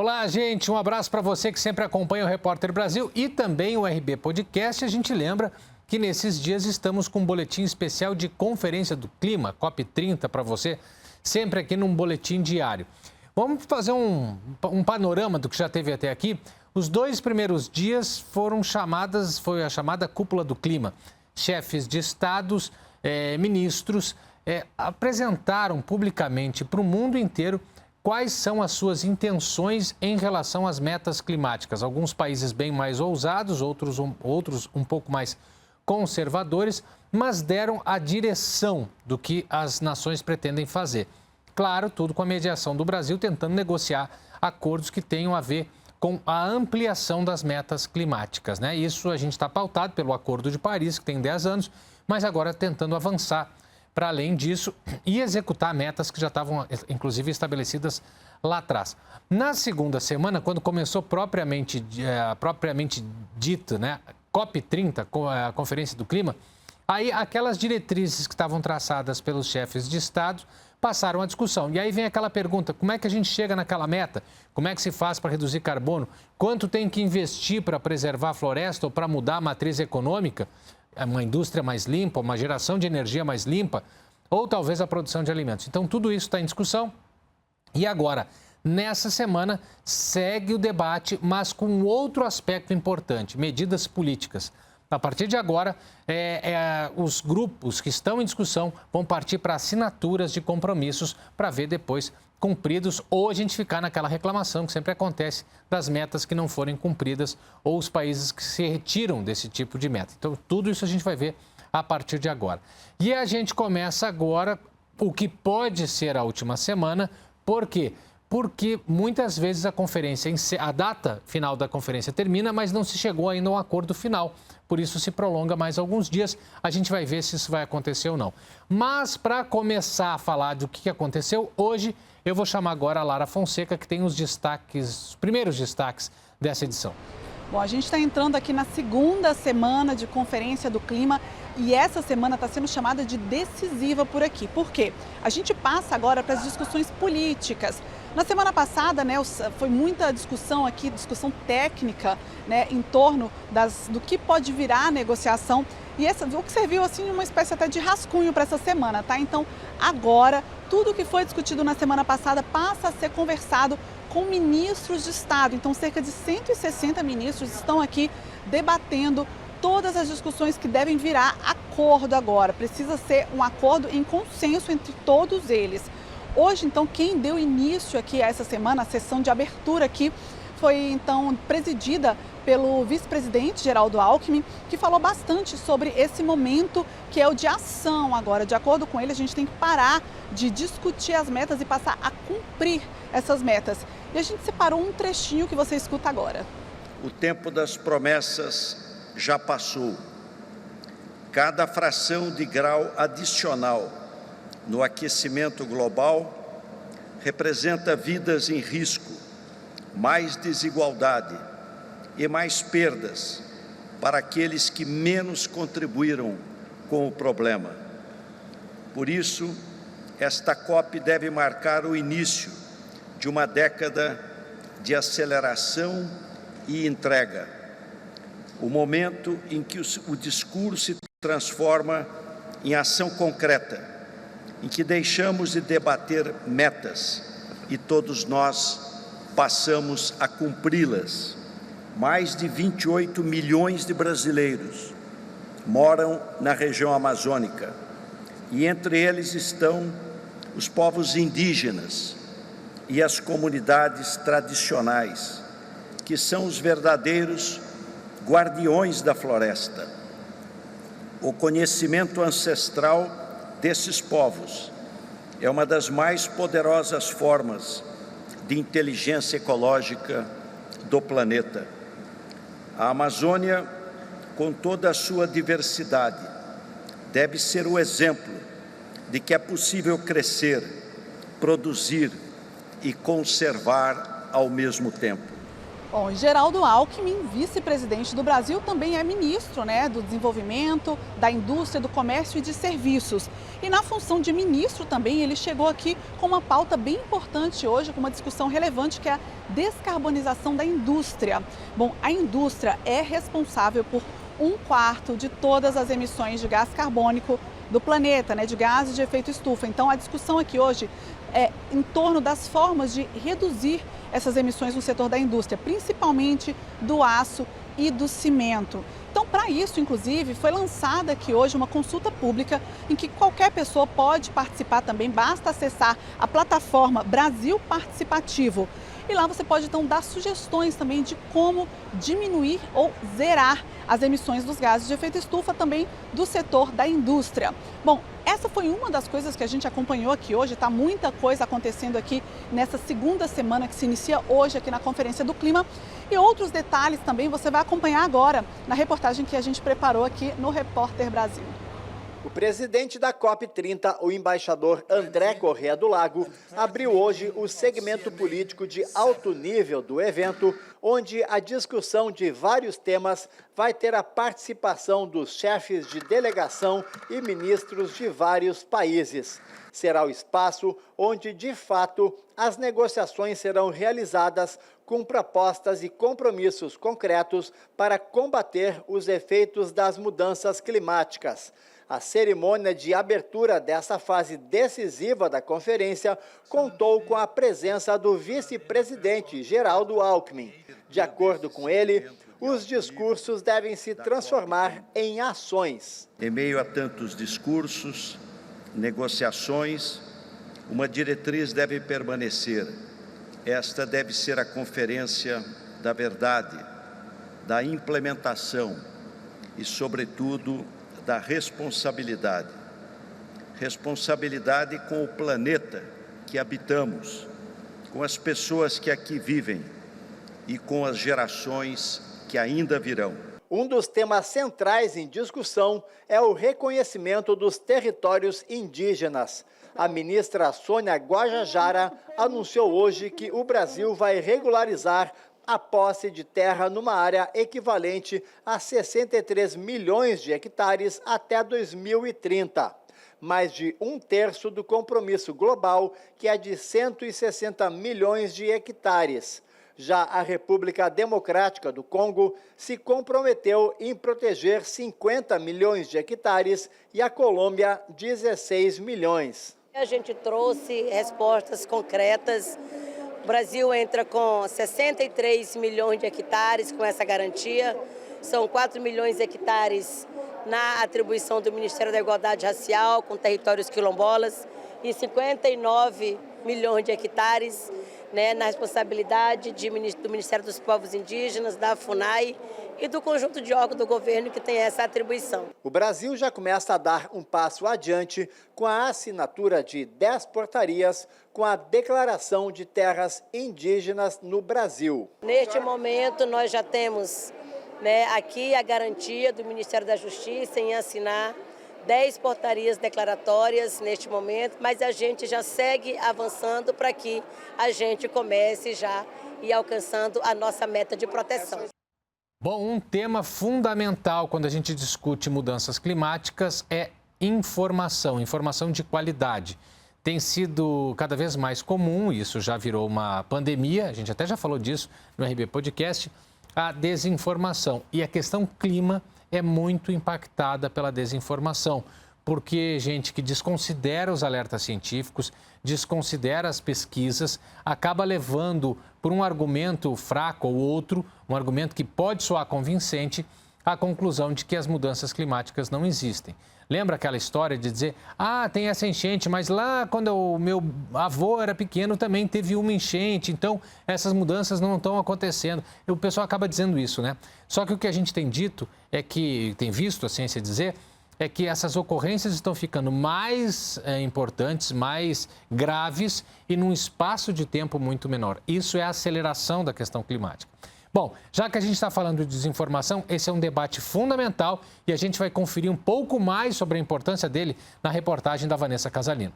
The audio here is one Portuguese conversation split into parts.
Olá, gente. Um abraço para você que sempre acompanha o Repórter Brasil e também o RB Podcast. A gente lembra que nesses dias estamos com um boletim especial de Conferência do Clima, COP30, para você, sempre aqui num boletim diário. Vamos fazer um panorama do que já teve até aqui. Os 2 primeiros dias foi a chamada Cúpula do Clima. Chefes de estados, ministros, apresentaram publicamente para o mundo inteiro quais são as suas intenções em relação às metas climáticas. Alguns países bem mais ousados, outros um pouco mais conservadores, mas deram a direção do que as nações pretendem fazer. Claro, tudo com a mediação do Brasil, tentando negociar acordos que tenham a ver com a ampliação das metas climáticas, né? Isso a gente está pautado pelo Acordo de Paris, que tem 10 anos, mas agora tentando avançar para além disso e executar metas que já estavam, inclusive, estabelecidas lá atrás. Na segunda semana, quando começou propriamente dita, né, COP30, a Conferência do Clima, aí aquelas diretrizes que estavam traçadas pelos chefes de Estado passaram a discussão. E aí vem aquela pergunta, como é que a gente chega naquela meta? Como é que se faz para reduzir carbono? Quanto tem que investir para preservar a floresta ou para mudar a matriz econômica? Uma indústria mais limpa, uma geração de energia mais limpa, ou talvez a produção de alimentos. Então, tudo isso está em discussão. E agora, nessa semana, segue o debate, mas com outro aspecto importante, medidas políticas. A partir de agora, os grupos que estão em discussão vão partir para assinaturas de compromissos para ver depois cumpridos ou a gente ficar naquela reclamação que sempre acontece das metas que não forem cumpridas ou os países que se retiram desse tipo de meta. Então, tudo isso a gente vai ver a partir de agora. E a gente começa agora o que pode ser a última semana. Por quê? Porque muitas vezes a data final da conferência termina, mas não se chegou ainda a um acordo final. Por isso se prolonga mais alguns dias. A gente vai ver se isso vai acontecer ou não. Mas para começar a falar do que aconteceu hoje, eu vou chamar agora a Lara Fonseca, que tem os primeiros destaques dessa edição. Bom, a gente está entrando aqui na segunda semana de Conferência do Clima e essa semana está sendo chamada de decisiva por aqui. Por quê? A gente passa agora para as discussões políticas. Na semana passada, né, foi muita discussão aqui, discussão técnica, né, em torno do que pode virar a negociação. E o que serviu assim uma espécie até de rascunho para essa semana, tá? Então, agora, tudo que foi discutido na semana passada passa a ser conversado com ministros de Estado. Então, cerca de 160 ministros estão aqui debatendo todas as discussões que devem virar acordo agora. Precisa ser um acordo em consenso entre todos eles. Hoje, então, quem deu início aqui a essa semana, a sessão de abertura aqui, foi, então, presidida pelo vice-presidente Geraldo Alckmin, que falou bastante sobre esse momento que é o de ação agora. De acordo com ele, a gente tem que parar de discutir as metas e passar a cumprir essas metas. E a gente separou um trechinho que você escuta agora. O tempo das promessas já passou. Cada fração de grau adicional no aquecimento global representa vidas em risco, mais desigualdade e mais perdas para aqueles que menos contribuíram com o problema. Por isso, esta COP deve marcar o início de uma década de aceleração e entrega. O momento em que o discurso se transforma em ação concreta, em que deixamos de debater metas e todos nós passamos a cumpri-las. Mais de 28 milhões de brasileiros moram na região amazônica e entre eles estão os povos indígenas e as comunidades tradicionais, que são os verdadeiros guardiões da floresta. O conhecimento ancestral desses povos é uma das mais poderosas formas de inteligência ecológica do planeta. A Amazônia, com toda a sua diversidade, deve ser o exemplo de que é possível crescer, produzir e conservar ao mesmo tempo. Bom, Geraldo Alckmin, vice-presidente do Brasil, também é ministro, do Desenvolvimento, da Indústria, do Comércio e de Serviços. E na função de ministro também, ele chegou aqui com uma pauta bem importante hoje, com uma discussão relevante, que é a descarbonização da indústria. Bom, a indústria é responsável por 1/4 de todas as emissões de gás carbônico do planeta, de gases de efeito estufa. Então, a discussão aqui hoje é em torno das formas de reduzir essas emissões no setor da indústria, principalmente do aço e do cimento. Então, para isso, inclusive, foi lançada aqui hoje uma consulta pública em que qualquer pessoa pode participar também, basta acessar a plataforma Brasil Participativo. E lá você pode, então, dar sugestões também de como diminuir ou zerar as emissões dos gases de efeito estufa também do setor da indústria. Bom, essa foi uma das coisas que a gente acompanhou aqui hoje, tá muita coisa acontecendo aqui nessa segunda semana que se inicia hoje aqui na Conferência do Clima. E outros detalhes também você vai acompanhar agora na reportagem que a gente preparou aqui no Repórter Brasil. O presidente da COP30, o embaixador André Corrêa do Lago, abriu hoje o segmento político de alto nível do evento, onde a discussão de vários temas vai ter a participação dos chefes de delegação e ministros de vários países. Será o espaço onde, de fato, as negociações serão realizadas com propostas e compromissos concretos para combater os efeitos das mudanças climáticas. A cerimônia de abertura dessa fase decisiva da conferência contou com a presença do vice-presidente Geraldo Alckmin. De acordo com ele, os discursos devem se transformar em ações. Em meio a tantos discursos, negociações, uma diretriz deve permanecer. Esta deve ser a conferência da verdade, da implementação e, sobretudo, da responsabilidade. Responsabilidade com o planeta que habitamos, com as pessoas que aqui vivem e com as gerações que ainda virão. Um dos temas centrais em discussão é o reconhecimento dos territórios indígenas. A ministra Sônia Guajajara anunciou hoje que o Brasil vai regularizar a posse de terra numa área equivalente a 63 milhões de hectares até 2030. Mais de 1/3 do compromisso global, que é de 160 milhões de hectares. Já a República Democrática do Congo se comprometeu em proteger 50 milhões de hectares e a Colômbia 16 milhões. A gente trouxe respostas concretas. O Brasil entra com 63 milhões de hectares com essa garantia. São 4 milhões de hectares na atribuição do Ministério da Igualdade Racial com territórios quilombolas e 59 milhões de hectares na responsabilidade do Ministério dos Povos Indígenas, da FUNAI e do conjunto de órgãos do governo que tem essa atribuição. O Brasil já começa a dar um passo adiante com a assinatura de 10 portarias com a declaração de terras indígenas no Brasil. Neste momento, nós já temos aqui a garantia do Ministério da Justiça em assinar 10 portarias declaratórias neste momento, mas a gente já segue avançando para que a gente comece já e alcançando a nossa meta de proteção. Bom, um tema fundamental quando a gente discute mudanças climáticas é informação de qualidade. Tem sido cada vez mais comum, isso já virou uma pandemia, a gente até já falou disso no RB Podcast, a desinformação. E a questão clima é muito impactada pela desinformação, porque gente que desconsidera os alertas científicos, desconsidera as pesquisas, acaba levando por um argumento fraco ou outro, um argumento que pode soar convincente, a conclusão de que as mudanças climáticas não existem. Lembra aquela história de dizer, tem essa enchente, mas lá quando o meu avô era pequeno também teve uma enchente, então essas mudanças não estão acontecendo. E o pessoal acaba dizendo isso, né? Só que o que a gente tem dito é que, tem visto a ciência dizer, é que essas ocorrências estão ficando mais importantes, mais graves e num espaço de tempo muito menor. Isso é a aceleração da questão climática. Bom, já que a gente está falando de desinformação, esse é um debate fundamental e a gente vai conferir um pouco mais sobre a importância dele na reportagem da Vanessa Casalino.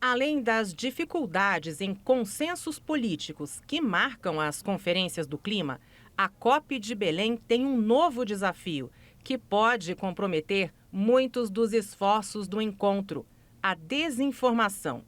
Além das dificuldades em consensos políticos que marcam as conferências do clima, a COP de Belém tem um novo desafio que pode comprometer muitos dos esforços do encontro: a desinformação.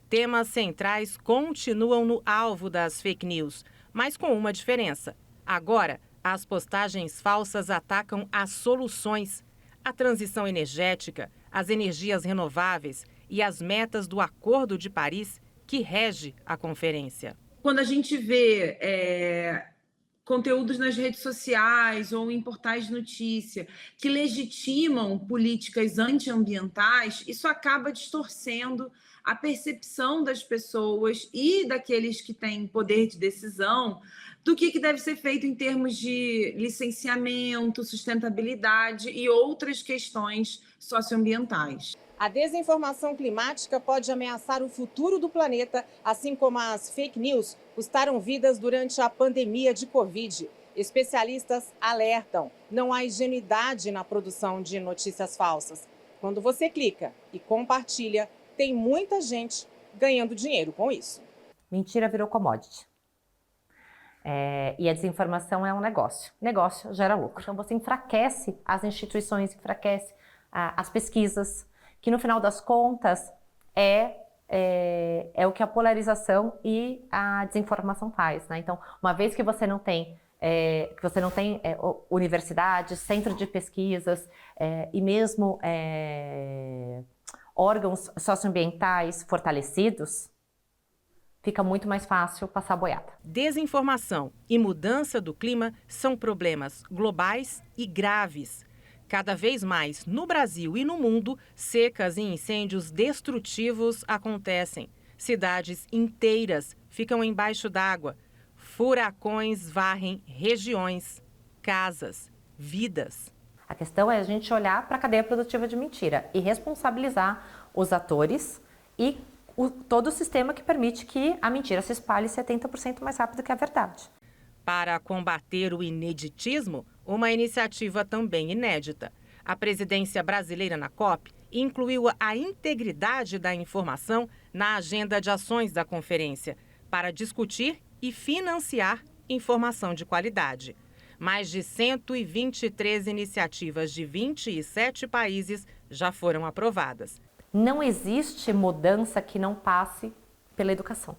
Temas centrais continuam no alvo das fake news, mas com uma diferença. Agora, as postagens falsas atacam as soluções, a transição energética, as energias renováveis e as metas do Acordo de Paris, que rege a conferência. Quando a gente vê conteúdos nas redes sociais ou em portais de notícia que legitimam políticas antiambientais, isso acaba distorcendo a percepção das pessoas e daqueles que têm poder de decisão do que deve ser feito em termos de licenciamento, sustentabilidade e outras questões socioambientais. A desinformação climática pode ameaçar o futuro do planeta, assim como as fake news custaram vidas durante a pandemia de Covid. Especialistas alertam: não há ingenuidade na produção de notícias falsas. Quando você clica e compartilha, tem muita gente ganhando dinheiro com isso. Mentira virou commodity. E a desinformação é um negócio. Negócio gera lucro. Então você enfraquece as instituições, enfraquece as pesquisas, que no final das contas é o que a polarização e a desinformação faz, né? Então, uma vez que você não tem universidades, centro de pesquisas e mesmo órgãos socioambientais fortalecidos, fica muito mais fácil passar boiada. Desinformação e mudança do clima são problemas globais e graves. Cada vez mais, no Brasil e no mundo, secas e incêndios destrutivos acontecem. Cidades inteiras ficam embaixo d'água. Furacões varrem regiões, casas, vidas. A questão é a gente olhar para a cadeia produtiva de mentira e responsabilizar os atores e todo o sistema que permite que a mentira se espalhe 70% mais rápido que a verdade. Para combater o ineditismo, uma iniciativa também inédita. A presidência brasileira na COP incluiu a integridade da informação na agenda de ações da conferência, para discutir e financiar informação de qualidade. Mais de 123 iniciativas de 27 países já foram aprovadas. Não existe mudança que não passe pela educação.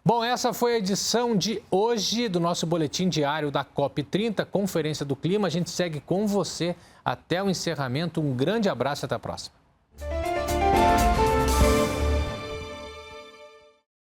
Bom, essa foi a edição de hoje do nosso boletim diário da COP30, Conferência do Clima. A gente segue com você até o encerramento. Um grande abraço e até a próxima.